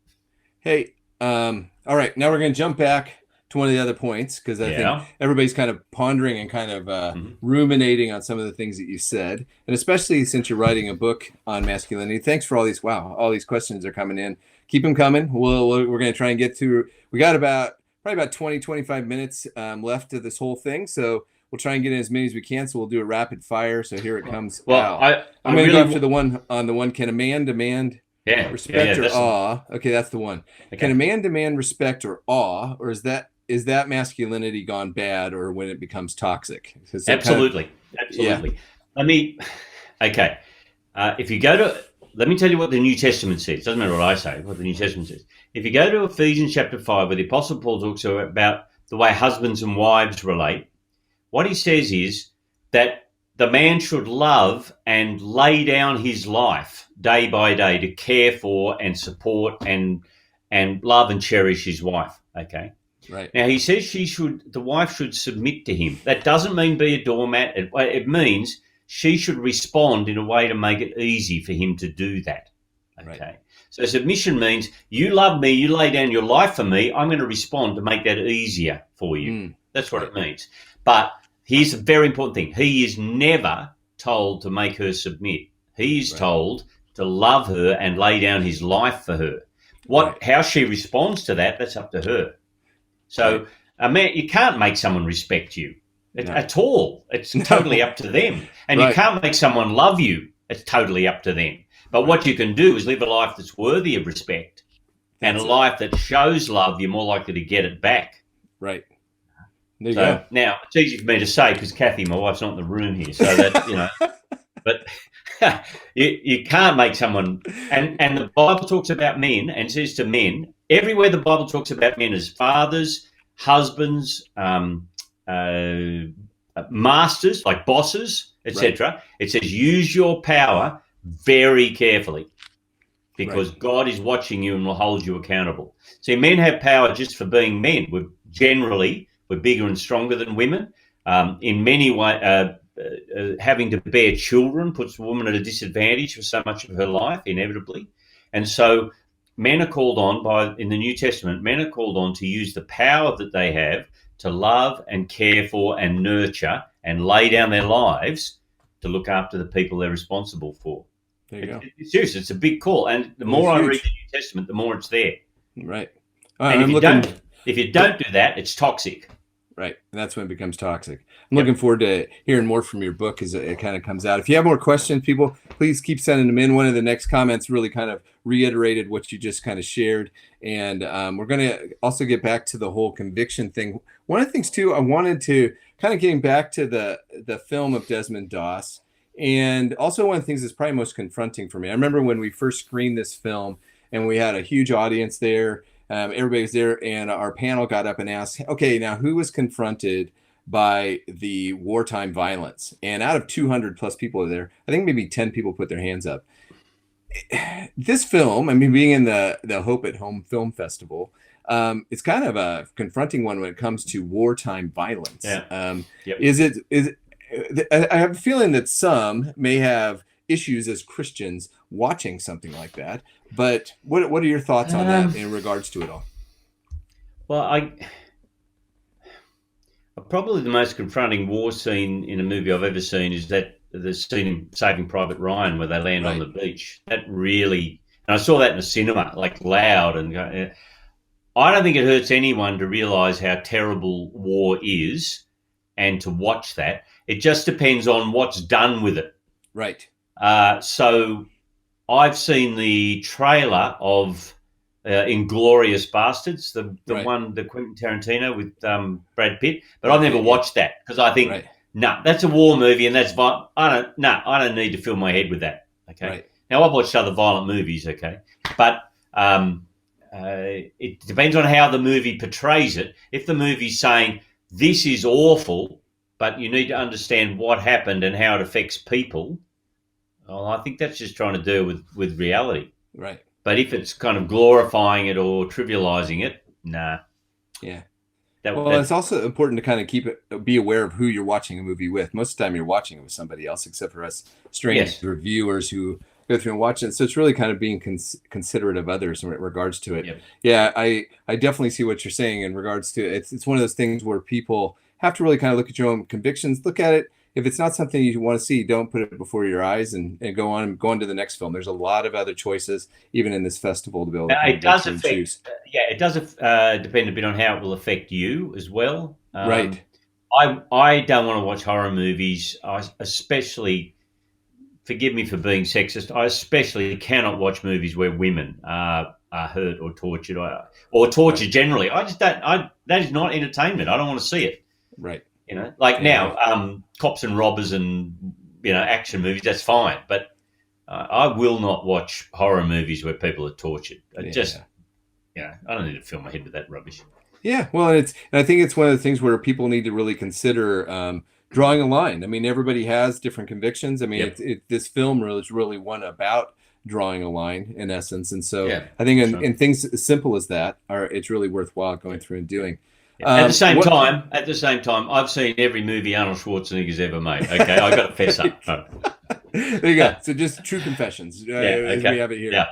Hey, all right, now we're going to jump back to one of the other points, because I think everybody's kind of pondering and kind of ruminating on some of the things that you said, and especially since you're writing a book on masculinity. Thanks for all these questions are coming in. Keep them coming. We're going to try and get through. We got probably about 20, 25 minutes left of this whole thing, so we'll try and get in as many as we can. So we'll do a rapid fire. So here it comes. Well, I'm going to go after the one. Can a man demand respect or awe? Okay, that's the one. Okay. Can a man demand respect or awe, or is that masculinity gone bad, or when it becomes toxic? Absolutely. Yeah. Let me tell you what the New Testament says. It doesn't matter what I say, what the New Testament says. If you go to Ephesians chapter 5, where the Apostle Paul talks about the way husbands and wives relate, what he says is that the man should love and lay down his life day by day to care for and support and love and cherish his wife. Okay. Right. Now he says the wife should submit to him. That doesn't mean be a doormat. It means she should respond in a way to make it easy for him to do that. Okay. Right. So submission means you love me, you lay down your life for me, I'm going to respond to make that easier for you. That's what it means. But here's a very important thing. He is never told to make her submit. He is told to love her and lay down his life for her. How she responds to that, that's up to her. So man, you can't make someone respect you at all. It's totally up to them. And you can't make someone love you. It's totally up to them. But what you can do is live a life that's worthy of respect and a life that shows love. You're more likely to get it back. Right. There you go. Now, it's easy for me to say because Kathy, my wife's not in the room here. So that, but you can't make someone, and the Bible talks about men and says to men, everywhere the Bible talks about men as fathers, husbands, masters, like bosses, etc. It says use your power very carefully because God is watching you and will hold you accountable. See, men have power just for being men. We're bigger and stronger than women. In many ways, having to bear children puts a woman at a disadvantage for so much of her life, inevitably. And so men are called on in the New Testament, men are called on to use the power that they have to love and care for and nurture and lay down their lives to look after the people they're responsible for. There you go. It's serious. It's a big call. And the more I read the New Testament, the more it's there. Right. And if you don't do that, it's toxic. Right. And that's when it becomes toxic. I'm looking forward to hearing more from your book as it kind of comes out. If you have more questions, people, please keep sending them in. One of the next comments really kind of reiterated what you just kind of shared. And we're going to also get back to the whole conviction thing. One of the things, too, I wanted to kind of getting back to the film of Desmond Doss. And also one of the things that's probably most confronting for me. I remember when we first screened this film and we had a huge audience there. Everybody was there, and our panel got up and asked, okay, now who was confronted by the wartime violence? And out of 200 plus people there, I think maybe 10 people put their hands up. This film, I mean, being in the Hope at Home Film Festival, it's kind of a confronting one when it comes to wartime violence. I have a feeling that some may have issues as Christians watching something like that. But what are your thoughts on that in regards to it all? Well, probably the most confronting war scene in a movie I've ever seen is that the scene in Saving Private Ryan where they land on the beach. That really, and I saw that in the cinema, like loud. And I don't think it hurts anyone to realise how terrible war is and to watch that. It just depends on what's done with it. Right. So I've seen the trailer of Inglourious Bastards, the one, the Quentin Tarantino with Brad Pitt, but I've never watched that because I think, that's a war movie and that's I don't need to fill my head with that. Okay. Right. Now I've watched other violent movies. Okay. But it depends on how the movie portrays it. If the movie's saying this is awful, but you need to understand what happened and how it affects people, well, I think that's just trying to deal with reality. Right. But if it's kind of glorifying it or trivializing it, nah. Yeah. It's also important to kind of be aware of who you're watching a movie with. Most of the time you're watching it with somebody else, except for us strange reviewers who go through and watch it. So it's really kind of being considerate of others in regards to it. Yep. Yeah, I definitely see what you're saying in regards to it. It's one of those things where people have to really kind of look at your own convictions, look at it. If it's not something you want to see, don't put it before your eyes and go on to the next film. There's a lot of other choices, even in this festival, to be able to it does affect. It does depend a bit on how it will affect you as well. Right. I don't want to watch horror movies. I especially, forgive me for being sexist, I especially cannot watch movies where women are hurt or tortured or tortured generally. I just don't. That is not entertainment. I don't want to see it. Right. Now, cops and robbers and, action movies, that's fine. But I will not watch horror movies where people are tortured. I don't need to fill my head with that rubbish. Yeah, well, and I think it's one of the things where people need to really consider drawing a line. I mean, everybody has different convictions. I mean, this film is really one about drawing a line, in essence. And so I think in things as simple as that, it's really worthwhile going through and doing. At the same time, I've seen every movie Arnold Schwarzenegger's ever made. Okay, I got to fess up. There you go. So just true confessions. As we have it here.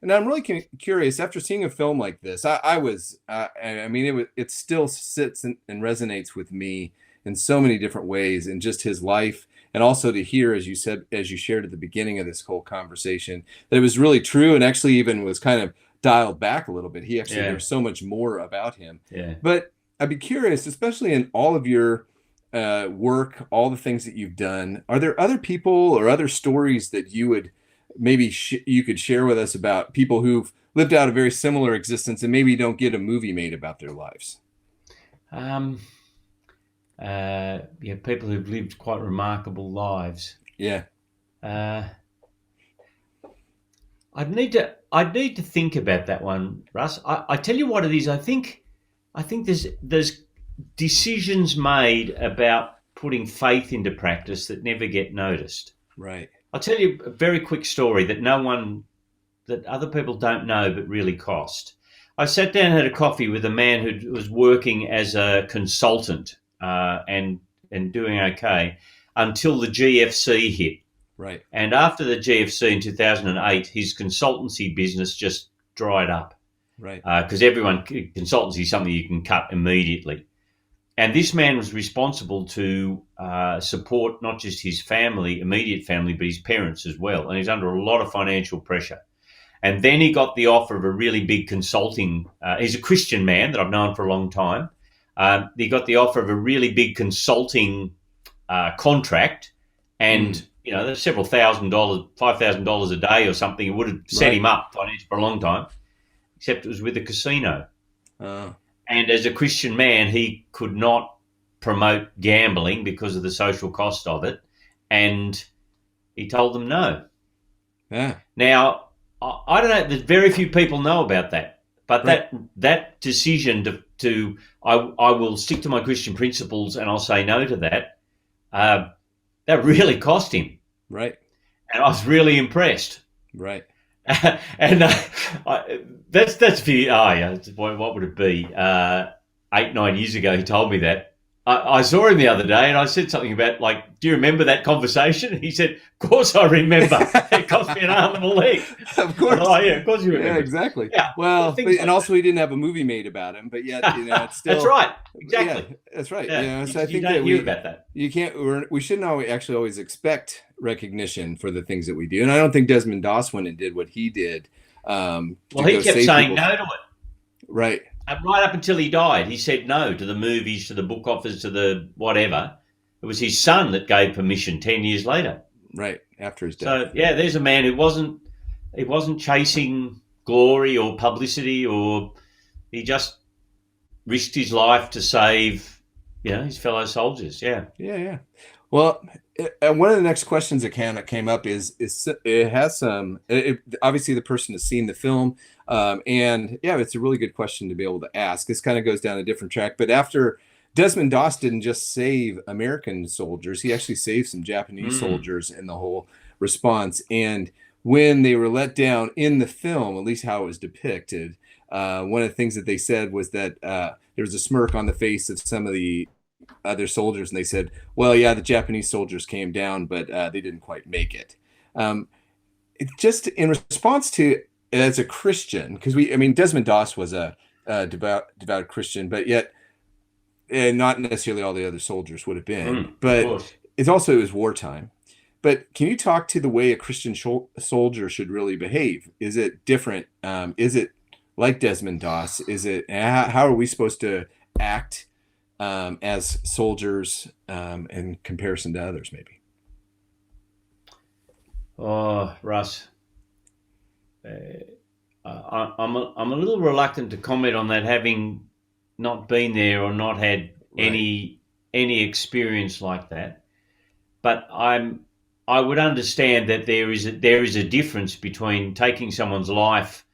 And I'm really curious, after seeing a film like this, I was, I mean, it still sits and resonates with me in so many different ways, in just his life. And also to hear, as you said, as you shared at the beginning of this whole conversation, that it was really true, and actually even was kind of dialed back a little bit. He actually, there's so much more about him. Yeah. But I'd be curious, especially in all of your work, all the things that you've done, are there other people or other stories that you would maybe you could share with us about people who've lived out a very similar existence and maybe don't get a movie made about their lives? Yeah, people who've lived quite remarkable lives. Yeah. I'd need to think about that one, Russ. I tell you what it is. I think there's decisions made about putting faith into practice that never get noticed. Right. I'll tell you a very quick story that other people don't know but really cost. I sat down and had a coffee with a man who was working as a consultant and doing okay until the GFC hit. Right. And after the GFC in 2008, his consultancy business just dried up. Right. Because consultancy is something you can cut immediately. And this man was responsible to support not just his family, immediate family, but his parents as well. And he's under a lot of financial pressure. And then he got the offer of a really big consulting. He's a Christian man that I've known for a long time. He got the offer of a really big consulting contract, and there's several $1,000, $5,000 a day or something. It would have set him up financially for a long time, except it was with a casino. And as a Christian man, he could not promote gambling because of the social cost of it, and he told them no. Yeah. Now, I don't know. There's very few people know about that, but that decision to I will stick to my Christian principles and I'll say no to that. That really cost him. Right. And I was really impressed. Right. And that's what would it be? 8-9 years ago, he told me that. I saw him the other day and I said something about, do you remember that conversation? And he said, of course I remember. It cost me an arm and a leg. Of course. Oh, yeah, of course you remember. Yeah, exactly. Yeah. Well, also he didn't have a movie made about him, but yet, it's still. That's right. Exactly. Yeah, that's right. Yeah. So I think you don't that hear about that. You can't, we shouldn't always expect recognition for the things that we do. And I don't think Desmond Doss went and did what he did. He kept saying no to it. Right. And right up until he died, he said no to the movies, to the book offers, to the whatever. It was his son that gave permission 10 years later. Right, after his death. So, there's a man who wasn't chasing glory or publicity, or he just risked his life to save, his fellow soldiers. Yeah. Yeah. Well, one of the next questions that came up is it has obviously the person has seen the film, and it's a really good question to be able to ask. This kind of goes down a different track, but after Desmond Doss didn't just save American soldiers, he actually saved some Japanese soldiers in the whole response. And when they were let down in the film, at least how it was depicted, one of the things that they said was that there was a smirk on the face of some of the other soldiers, and they said, well, the Japanese soldiers came down, but they didn't quite make it. Just in response to, as a Christian, because Desmond Doss was a devout Christian, but yet not necessarily all the other soldiers would have been. But it was wartime. But can you talk to the way a Christian soldier should really behave? Is it different? Is it like Desmond Doss? Is it how are we supposed to act as soldiers in comparison to others, maybe? Oh, Russ, I'm a little reluctant to comment on that, having not been there or not had any experience like that. But I would understand that there is a difference between taking someone's life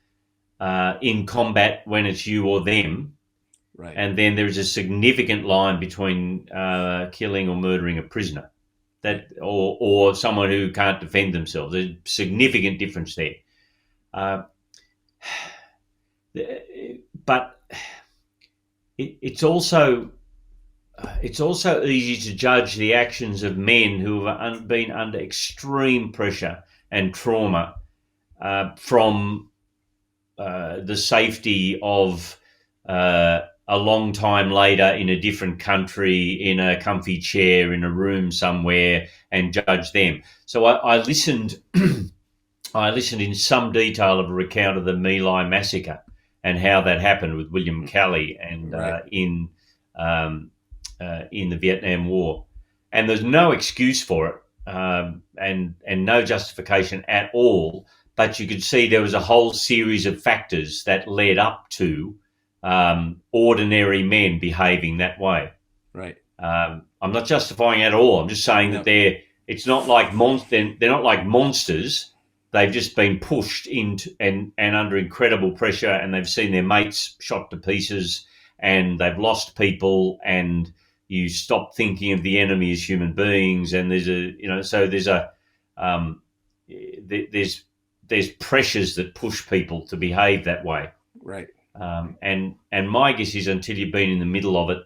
in combat when it's you or them. Right. And then there is a significant line between killing or murdering a prisoner, or someone who can't defend themselves. There's a significant difference there. But it's also easy to judge the actions of men who have been under extreme pressure and trauma from the safety of a long time later in a different country, in a comfy chair, in a room somewhere, and judge them. So I listened. I listened in some detail of a recount of the My Lai massacre and how that happened with William Kelly and Right. In the Vietnam War, and there's no excuse for it, and no justification at all. But you could see there was a whole series of factors that led up to ordinary men behaving that way. Right. I'm not justifying it at all. I'm just saying that it's not like they're not like monsters. They've just been pushed into and under incredible pressure, and they've seen their mates shot to pieces, and they've lost people, and you stop thinking of the enemy as human beings, and there's pressures that push people to behave that way. Right. And my guess is until you've been in the middle of it,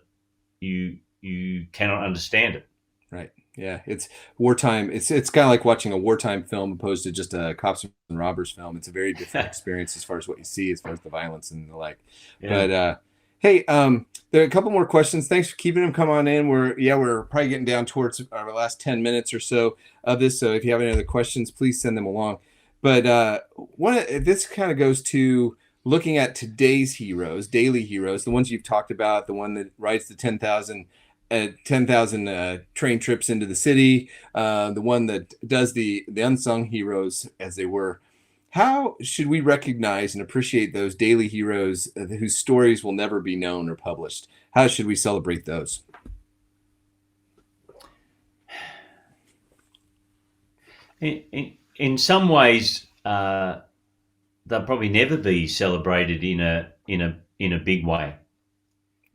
you cannot understand it. Right. Yeah, it's wartime. It's kind of like watching a wartime film opposed to just a cops and robbers film. It's a very different experience as far as what you see, as far as the violence and the like. Yeah. But hey, there are a couple more questions. Thanks for keeping them. Come on in. We're probably getting down towards our last 10 minutes or so of this. So if you have any other questions, please send them along. But this kind of goes to looking at today's heroes, daily heroes, the ones you've talked about, the one that rides the 10,000 train trips into the city, the one that does the unsung heroes as they were. How should we recognize and appreciate those daily heroes whose stories will never be known or published? How should we celebrate those? In some ways, they'll probably never be celebrated in a big way.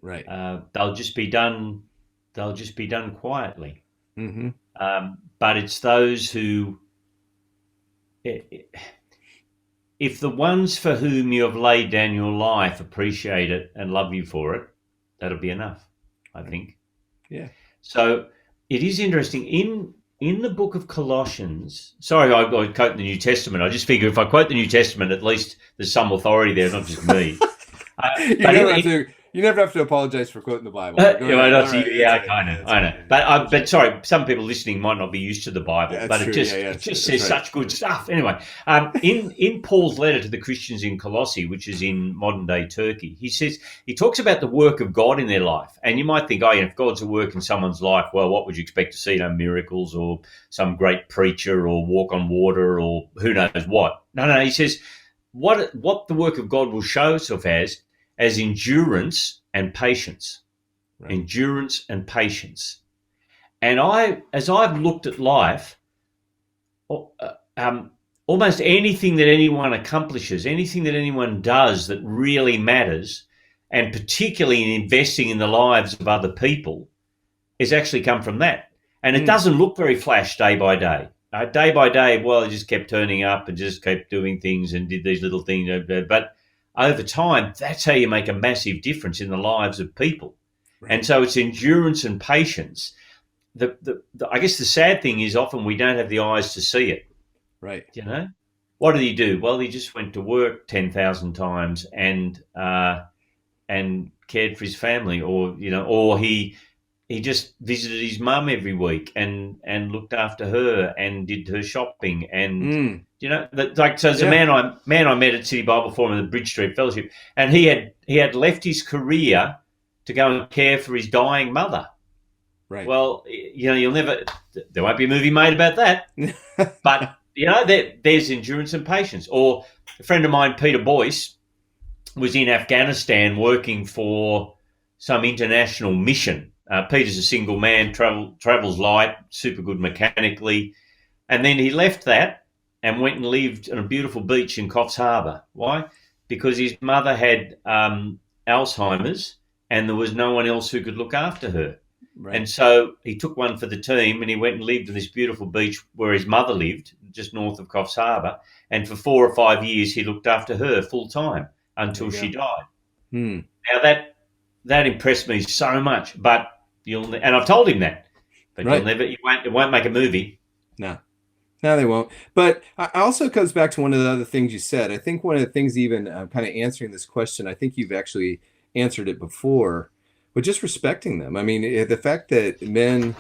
Right. They'll just be done quietly. Mm-hmm. But it's those who, if the ones for whom you have laid down your life appreciate it and love you for it, that'll be enough, I think. Yeah. So it is interesting in the book of Colossians. Sorry, I quote the New Testament. I just figure if I quote the New Testament, at least there's some authority there, not just me. You never have to apologize for quoting the Bible. I know. But sorry, some people listening might not be used to the Bible, but it just says such good stuff. Anyway, in Paul's letter to the Christians in Colossae, which is in modern day Turkey, he talks about the work of God in their life, and you might think, if God's at work in someone's life, well, what would you expect to see? Miracles or some great preacher or walk on water or who knows what? No. He says what the work of God will show itself as endurance and patience. Right. Endurance and patience. And as I've looked at life, almost anything that anyone accomplishes, anything that anyone does that really matters, and particularly in investing in the lives of other people, has actually come from that. And it doesn't look very flash day by day. Day by day, well, it just kept turning up and just kept doing things and did these little things. But over time, that's how you make a massive difference in the lives of people. Right. And so it's endurance and patience. I guess the sad thing is often we don't have the eyes to see it. Right. What did he do? Well, he just went to work 10,000 times and cared for his family, or he just visited his mum every week and looked after her and did her shopping and so there's a man I met at City Bible Forum in the Bridge Street Fellowship, and he had left his career to go and care for his dying mother. Right. Well, there won't be a movie made about that, but there's endurance and patience. Or a friend of mine, Peter Boyce, was in Afghanistan working for some international mission. Peter's a single man, travels light, super good mechanically. And then he left that and went and lived on a beautiful beach in Coffs Harbour. Why? Because his mother had Alzheimer's and there was no one else who could look after her. Right. And so he took one for the team and he went and lived on this beautiful beach where his mother lived, just north of Coffs Harbour. And for 4 or 5 years, he looked after her full time until she died. Now that impressed me so much, and I've told him that, but it won't make a movie. No. No, they won't. But I also comes back to one of the other things you said. I think one of the things, even kind of answering this question, I think you've actually answered it before, but just respecting them. I mean, the fact that men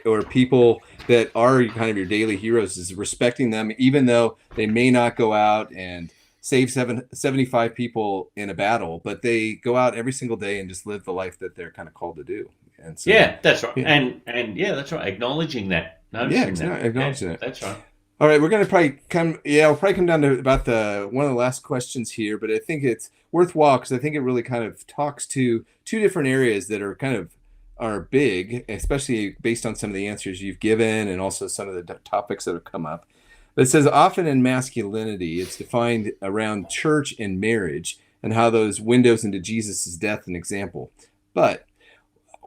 or people that are kind of your daily heroes is respecting them, even though they may not go out and save 75 people in a battle, but they go out every single day and just live the life that they're kind of called to do. And so, Yeah, that's right. yeah, And yeah, that's right. Acknowledging that, yeah, noticing that. Yeah, acknowledging it. that's right. All right, we're gonna probably come. Yeah, we'll probably come down to about the one of the last questions here, but I think it's worthwhile because I think it really kind of talks to two different areas that are kind of are big, especially based on some of the answers you've given and also some of the topics that have come up. But it says often in masculinity, it's defined around church and marriage and how those windows into Jesus' death and example. But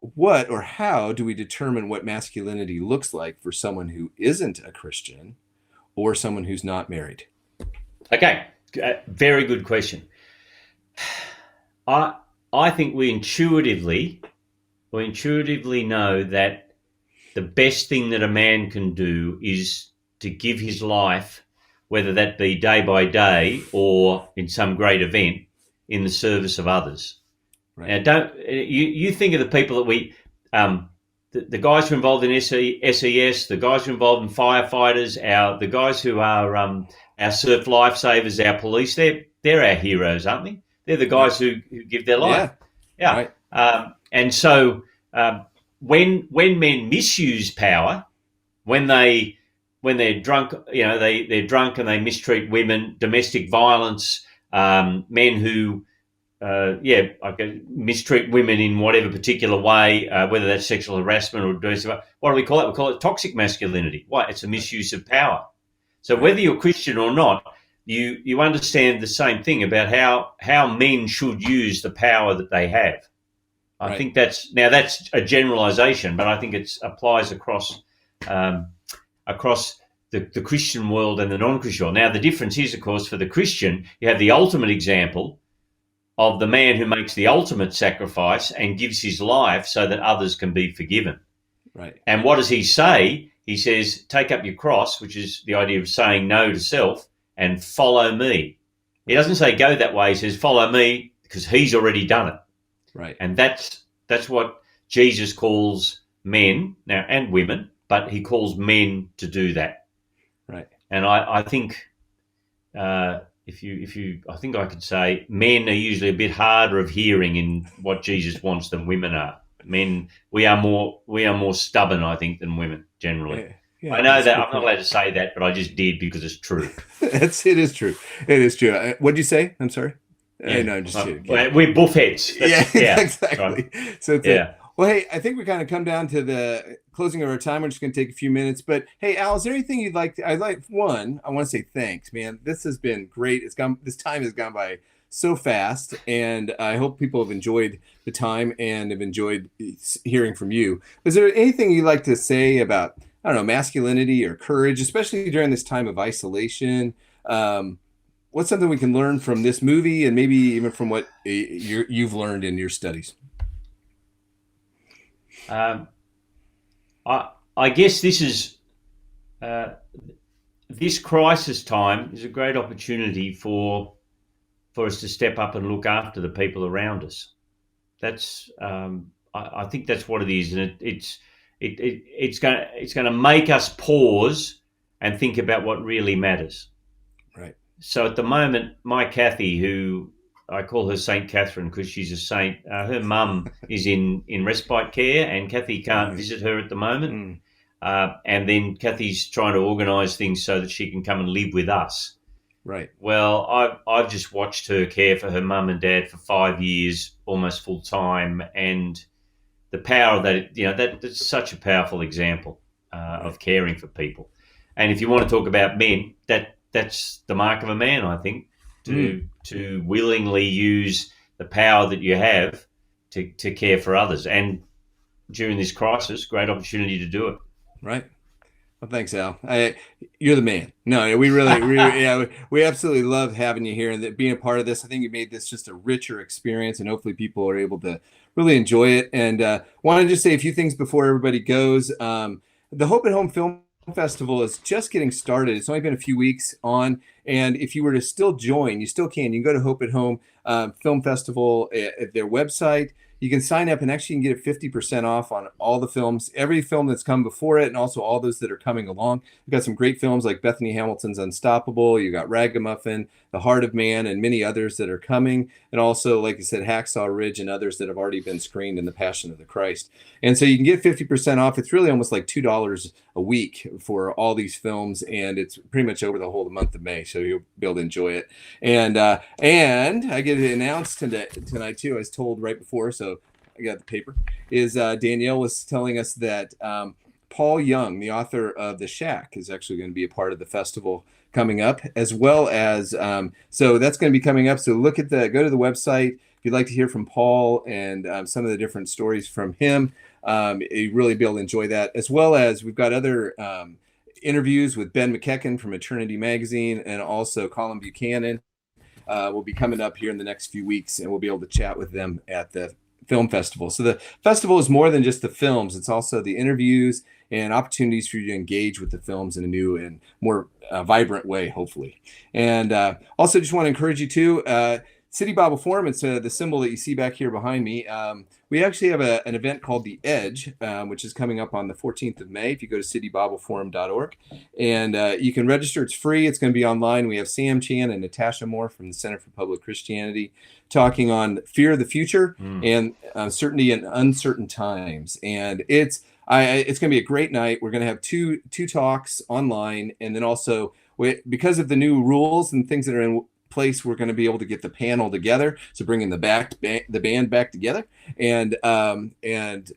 what or how do we determine what masculinity looks like for someone who isn't a Christian or someone who's not married? Okay, very good question. I think we intuitively know that the best thing that a man can do is to give his life, whether that be day by day or in some great event, in the service of others. Right. Now, don't you think of the people that we, the guys who are involved in SES, the guys who are involved in firefighters, the guys who are our surf lifesavers, our police. They're our heroes, aren't they? They're the guys who give their life. Yeah. Right. And so when men misuse power, when they're drunk, they're drunk and they mistreat women, domestic violence, men who mistreat women in whatever particular way, whether that's sexual harassment or domestic. What do we call it? We call it toxic masculinity. Why? It's a misuse of power. So whether you're Christian or not, you understand the same thing about how men should use the power that they have. I think that's a generalization, but I think it applies across the Christian world and the non-Christian world. Now, the difference is, of course, for the Christian, you have the ultimate example of the man who makes the ultimate sacrifice and gives his life so that others can be forgiven. Right. And what does he say? He says, take up your cross, which is the idea of saying no to self, and follow me. He doesn't say go that way. He says, follow me, because he's already done it. Right. And that's what Jesus calls men now and women, but he calls men to do that. Right. And I think I think I could say men are usually a bit harder of hearing in what Jesus wants than women are. Men, we are more stubborn, I think, than women generally. Yeah, I know that I'm not allowed to say that, but I just did because it's true. It is true. It is true. What'd you say? I'm sorry. Yeah. No, I'm just kidding. We're buffheads. Yeah, exactly. Right. So well, hey, I think we kind of come down to the closing of our time. We're just going to take a few minutes. But hey, Al, is there anything you'd like? I want to say thanks, man. This has been great. This time has gone by so fast, and I hope people have enjoyed the time and have enjoyed hearing from you. Is there anything you'd like to say about, I don't know, masculinity or courage, especially during this time of isolation? What's something we can learn from this movie and maybe even from what you've learned in your studies? I guess this is this crisis time is a great opportunity for us to step up and look after the people around us. That's I think that's what it is, and it's going to make us pause and think about what really matters. Right. So at the moment, my Kathy, who I call her Saint Catherine because she's a saint, her mum is in respite care, and Kathy can't visit her at the moment. And then Kathy's trying to organise things so that she can come and live with us. Right. Well, I've just watched her care for her mum and dad for 5 years, almost full time, and the power of that, that's such a powerful example of caring for people. And if you want to talk about men, that's the mark of a man, I think, to willingly use the power that you have to care for others. And during this crisis, great opportunity to do it. Right. Well, thanks, Al. You're the man. No, we absolutely love having you here and being a part of this. I think you made this just a richer experience, and hopefully people are able to really enjoy it. And want to just say a few things before everybody goes. The Hope at Home Film Festival is just getting started. It's only been a few weeks on, and if you were to still join, you still can. You can go to Hope at Home Film Festival at their website. You can sign up and actually you can get 50% off on all the films, every film that's come before it, and also all those that are coming along. We've got some great films like Bethany Hamilton's Unstoppable. You got Ragamuffin, The Heart of Man, and many others that are coming. And also, like I said, Hacksaw Ridge and others that have already been screened in The Passion of the Christ. And so you can get 50% off. It's really almost like $2 a week for all these films, and it's pretty much over the whole month of May, so you'll be able to enjoy it. And I get it announced tonight too. I was told right before, so I got the paper. Is Danielle was telling us that Paul Young, the author of The Shack, is actually going to be a part of the festival coming up, as well as so that's going to be coming up. So go to the website if you'd like to hear from Paul and some of the different stories from him. You really be able to enjoy that, as well as we've got other interviews with Ben McKecken from Eternity Magazine, and also Colin Buchanan will be coming up here in the next few weeks, and we'll be able to chat with them at the film festival. So the festival is more than just the films. It's also the interviews and opportunities for you to engage with the films in a new and more vibrant way, hopefully. And also just want to encourage you to City Bible Forum. It's the symbol that you see back here behind me. We actually have an event called The Edge, which is coming up on the 14th of May if you go to citybibleforum.org. And you can register. It's free. It's going to be online. We have Sam Chan and Natasha Moore from the Center for Public Christianity talking on fear of the future and certainty in uncertain times. And it's going to be a great night. We're going to have two talks online. And then also, because of the new rules and things that are in place, we're going to be able to get the panel together, so bringing the band back together, and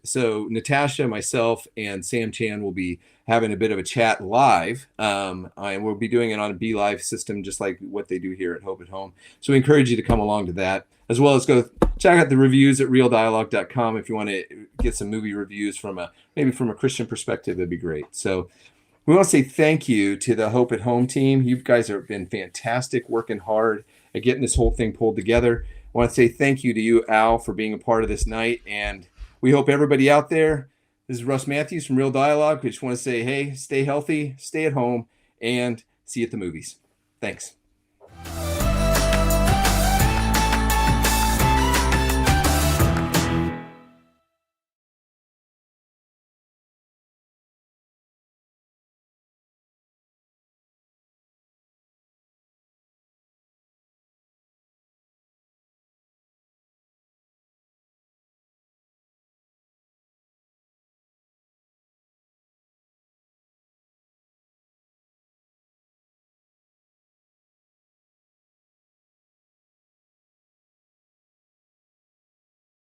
so Natasha, myself, and Sam Chan will be having a bit of a chat live, and we'll be doing it on a Be Live system, just like what they do here at Hope at Home. So we encourage you to come along to that, as well as go check out the reviews at realdialogue.com if you want to get some movie reviews maybe from a Christian perspective. That'd be great. So we want to say thank you to the Hope at Home team. You guys have been fantastic, working hard at getting this whole thing pulled together. I want to say thank you to you, Al, for being a part of this night. And we hope everybody out there, this is Russ Matthews from Real Dialogue. We just want to say, hey, stay healthy, stay at home, and see you at the movies. Thanks.